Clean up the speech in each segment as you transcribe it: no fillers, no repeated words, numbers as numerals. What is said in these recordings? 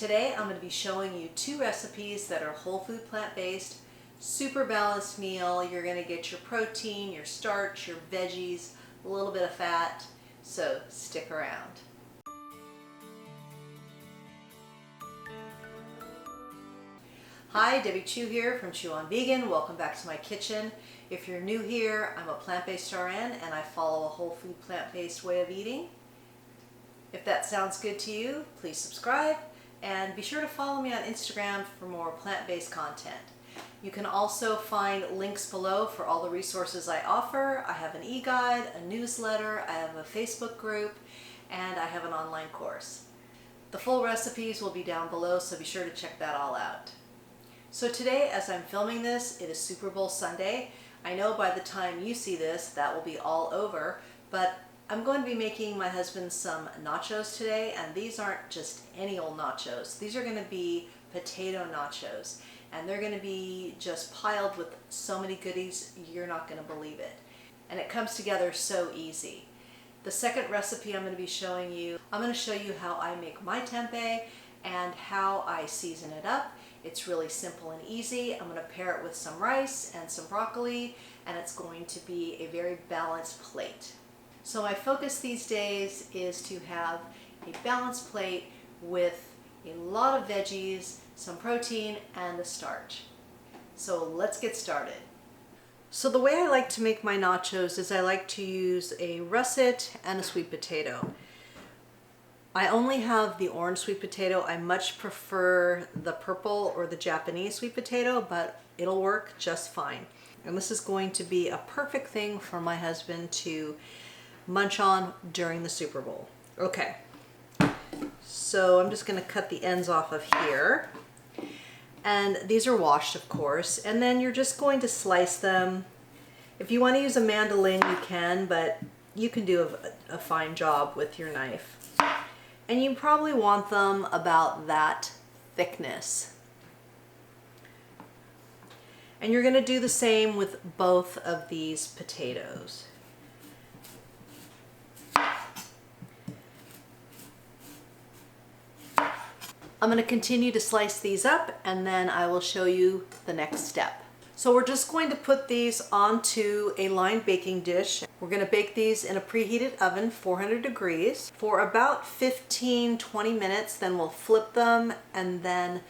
Today I'm going to be showing you two recipes that are whole food plant-based, super balanced meal. You're going to get your protein, your starch, your veggies, a little bit of fat, so stick around. Hi, Debbie Chu here from Chew on Vegan. Welcome back to my kitchen. If you're new here, I'm a plant-based RN and I follow a whole food plant-based way of eating. If that sounds good to you, please subscribe and be sure to follow me on Instagram for more plant-based content. You can also find links below for all the resources I offer. I have an e-guide, a newsletter, I have a Facebook group, and I have an online course. The full recipes will be down below, so be sure to check that all out. So today, as I'm filming this, it is Super Bowl Sunday. I know by the time you see this, that will be all over, but I'm going to be making my husband some nachos today, and these aren't just any old nachos. These are going to be potato nachos, and they're going to be just piled with so many goodies, you're not going to believe it. And it comes together so easy. The second recipe I'm going to be showing you, I'm going to show you how I make my tempeh and how I season it up. It's really simple and easy. I'm going to pair it with some rice and some broccoli, and it's going to be a very balanced plate. So my focus these days is to have a balanced plate with a lot of veggies, some protein, and a starch. So let's get started. So the way I like to make my nachos is I like to use a russet and a sweet potato. I only have the orange sweet potato. I much prefer the purple or the Japanese sweet potato, but it'll work just fine. And this is going to be a perfect thing for my husband to munch on during the Super Bowl. Okay, so I'm just going to cut the ends off of here. And these are washed, of course. And then you're just going to slice them. If you want to use a mandolin, you can, but you can do a fine job with your knife. And you probably want them about that thickness. And you're going to do the same with both of these potatoes. I'm going to continue to slice these up and then I will show you the next step. So we're just going to put these onto a lined baking dish. We're going to bake these in a preheated oven, 400 degrees, for about 15-20 minutes. Then we'll flip them and then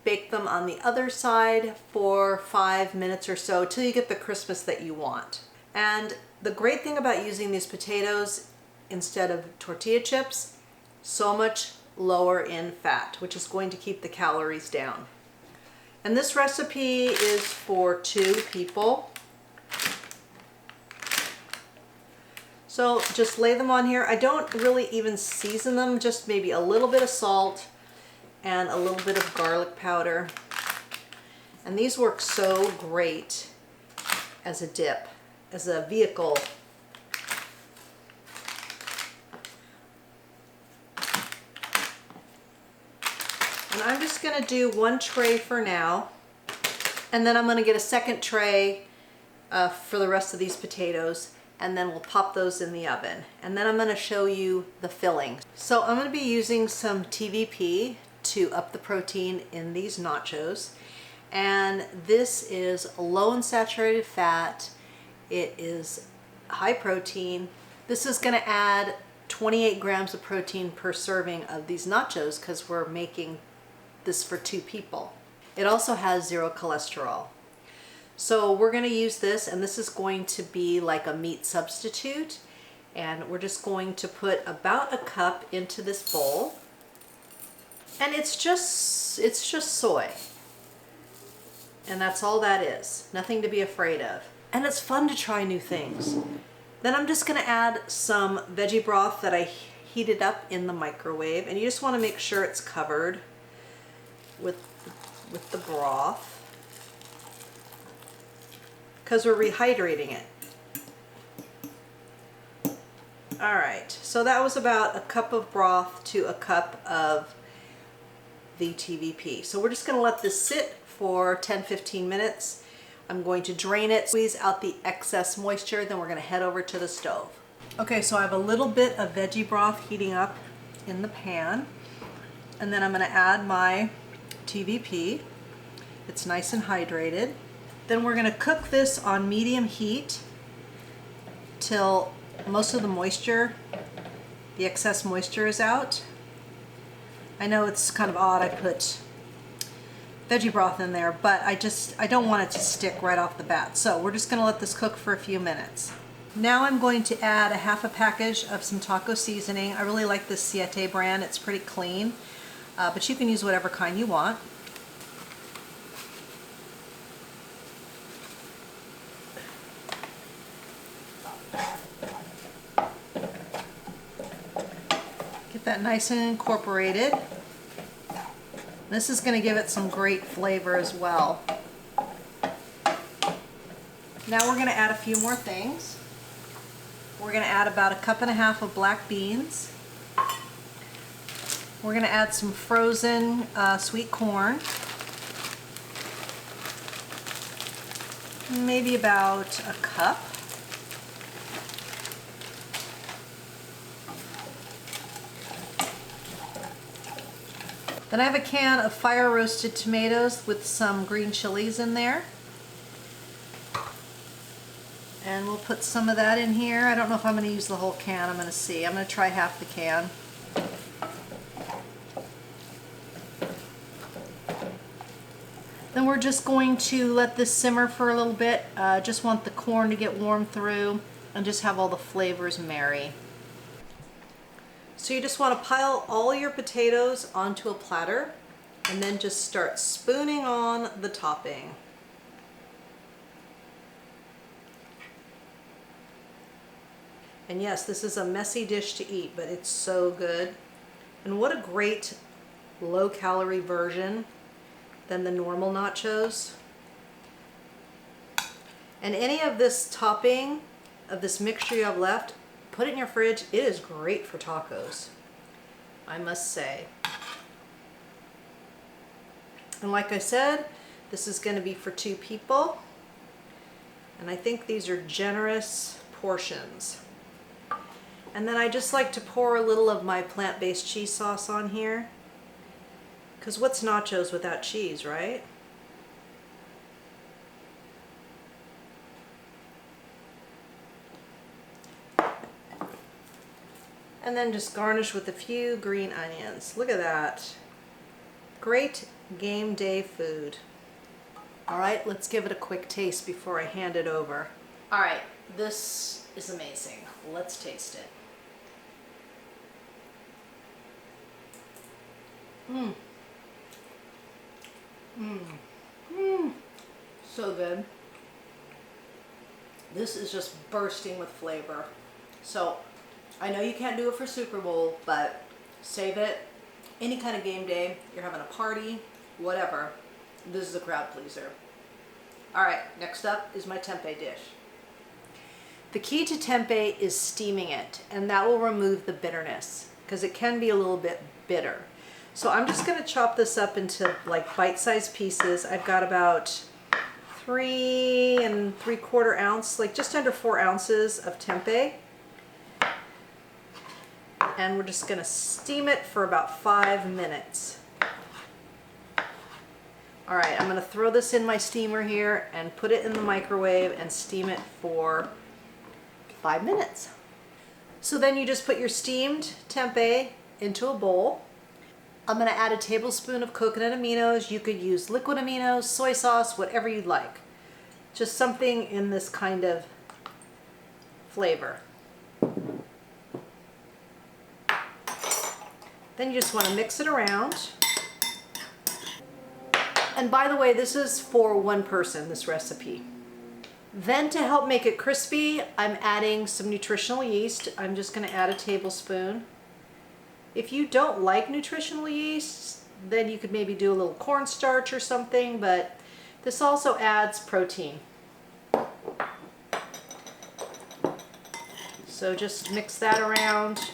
bake them on the other side for 5 minutes or so till you get the crispness that you want. And the great thing about using these potatoes instead of tortilla chips, so much lower in fat, which is going to keep the calories down. And this recipe is for 2 people. So just lay them on here. I don't really even season them, just maybe a little bit of salt and a little bit of garlic powder. And these work so great as a dip, as a vehicle. And I'm just going to do 1 tray for now, and then I'm going to get a second tray for the rest of these potatoes, and then we'll pop those in the oven. And then I'm going to show you the filling. So I'm going to be using some TVP to up the protein in these nachos. And this is low in saturated fat. It is high protein. This is going to add 28 grams of protein per serving of these nachos because we're making this for 2 people. It also has 0 cholesterol. So we're going to use this, and this is going to be like a meat substitute, and we're just going to put about a cup into this bowl, and it's just soy, and that's all that is. Nothing to be afraid of, and it's fun to try new things. Then I'm just going to add some veggie broth that I heated up in the microwave, and you just want to make sure it's covered with the broth because we're rehydrating it. All right, so that was about a cup of broth to a cup of the TVP. So we're just going to let this sit for 10-15 minutes. I'm going to drain it, squeeze out the excess moisture, then we're going to head over to the stove. Okay, so I have a little bit of veggie broth heating up in the pan. And then I'm going to add my TVP. It's nice and hydrated. Then we're going to cook this on medium heat till most of the moisture, the excess moisture, is out. I know it's kind of odd I put veggie broth in there, but I don't want it to stick right off the bat. So we're just going to let this cook for a few minutes. Now I'm going to add a half a package of some taco seasoning. I really like this Siete brand. It's pretty clean, but you can use whatever kind you want. Get that nice and incorporated. This is going to give it some great flavor as well. Now we're going to add a few more things. We're going to add about 1.5 cups of black beans. We're going to add some frozen sweet corn. Maybe about a cup. Then I have a can of fire roasted tomatoes with some green chilies in there. And we'll put some of that in here. I don't know if I'm going to use the whole can. I'm going to see. I'm going to try half the can. Then we're just going to let this simmer for a little bit. Just want the corn to get warm through and just have all the flavors marry. So you just want to pile all your potatoes onto a platter and then just start spooning on the topping. And yes, this is a messy dish to eat, but it's so good. And what a great low-calorie version than the normal nachos. And any of this topping, of this mixture you have left, put it in your fridge. It is great for tacos, I must say. And like I said, this is going to be for 2 people. And I think these are generous portions. And then I just like to pour a little of my plant-based cheese sauce on here. Because what's nachos without cheese, right? And then just garnish with a few green onions. Look at that. Great game day food. All right, let's give it a quick taste before I hand it over. All right, this is amazing. Let's taste it. So good. This is just bursting with flavor. So I know you can't do it for Super Bowl, but save it. Any kind of game day, you're having a party, whatever. This is a crowd pleaser. All right, next up is my tempeh dish. The key to tempeh is steaming it, and that will remove the bitterness because it can be a little bit bitter. So I'm just going to chop this up into like bite-sized pieces. I've got about 3 3/4 ounce, like just under 4 ounces of tempeh. And we're just going to steam it for about 5 minutes. All right, I'm going to throw this in my steamer here and put it in the microwave and steam it for 5 minutes. So then you just put your steamed tempeh into a bowl. I'm going to add a tablespoon of coconut aminos. You could use liquid aminos, soy sauce, whatever you'd like. Just something in this kind of flavor. Then you just want to mix it around. And by the way, this is for 1 person, this recipe. Then to help make it crispy, I'm adding some nutritional yeast. I'm just going to add a tablespoon. If you don't like nutritional yeast, then you could maybe do a little cornstarch or something, but this also adds protein. So just mix that around.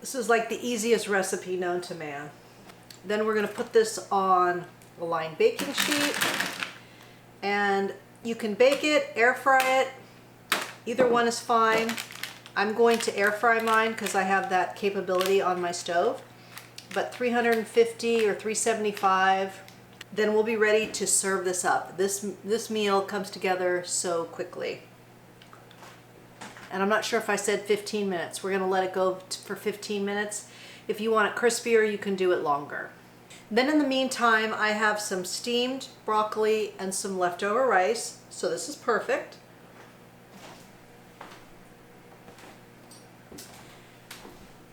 This is like the easiest recipe known to man. Then we're going to put this on a lined baking sheet, and you can bake it, air fry it. Either one is fine. I'm going to air fry mine because I have that capability on my stove, but 350 or 375. Then we'll be ready to serve this up. This meal comes together so quickly. And I'm not sure if I said 15 minutes. We're gonna let it go for 15 minutes. If you want it crispier, you can do it longer. Then in the meantime, I have some steamed broccoli and some leftover rice. So this is perfect.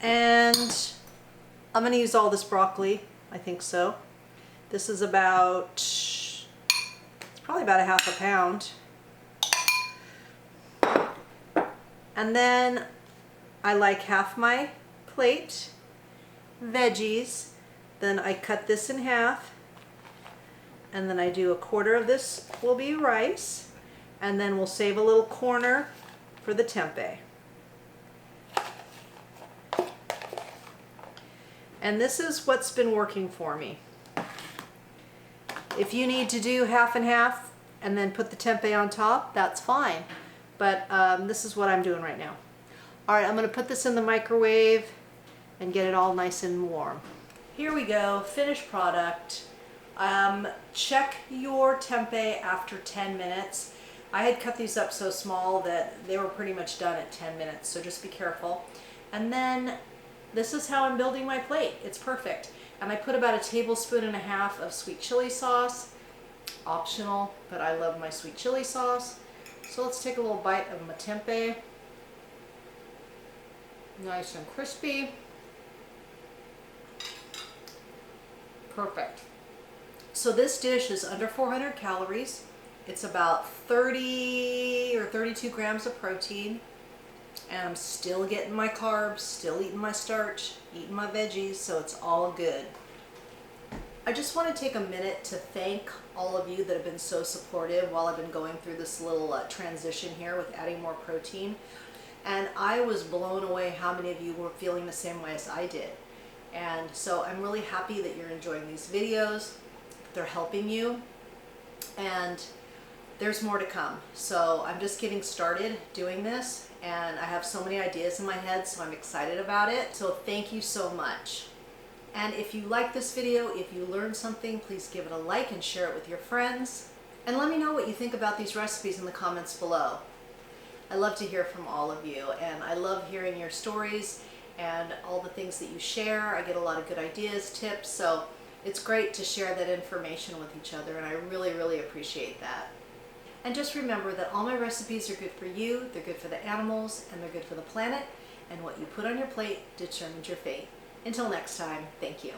And I'm gonna use all this broccoli, I think so. This is about, it's probably about a half a pound. And then I like half my plate veggies. Then I cut this in half. And then I do a quarter of this will be rice. And then we'll save a little corner for the tempeh. And this is what's been working for me. If you need to do half and half and then put the tempeh on top, that's fine. But this is what I'm doing right now. All right, I'm gonna put this in the microwave and get it all nice and warm. Here we go, finished product. Check your tempeh after 10 minutes. I had cut these up so small that they were pretty much done at 10 minutes, so just be careful. And then this is how I'm building my plate. It's perfect. And I put about 1.5 tablespoons of sweet chili sauce. Optional, but I love my sweet chili sauce. So let's take a little bite of my tempeh. Nice and crispy. Perfect. So this dish is under 400 calories. It's about 30 or 32 grams of protein. And I'm still getting my carbs, still eating my starch, eating my veggies, so it's all good. I just want to take a minute to thank all of you that have been so supportive while I've been going through this little transition here with adding more protein. And I was blown away how many of you were feeling the same way as I did. And so I'm really happy that you're enjoying these videos, that they're helping you, and there's more to come. So I'm just getting started doing this, and I have so many ideas in my head, so I'm excited about it. So thank you so much. And if you like this video, if you learned something, please give it a like and share it with your friends. And let me know what you think about these recipes in the comments below. I love to hear from all of you, and I love hearing your stories and all the things that you share. I get a lot of good ideas, tips, so it's great to share that information with each other, and I really, really appreciate that. And just remember that all my recipes are good for you, they're good for the animals, and they're good for the planet, and what you put on your plate determines your fate. Until next time, thank you.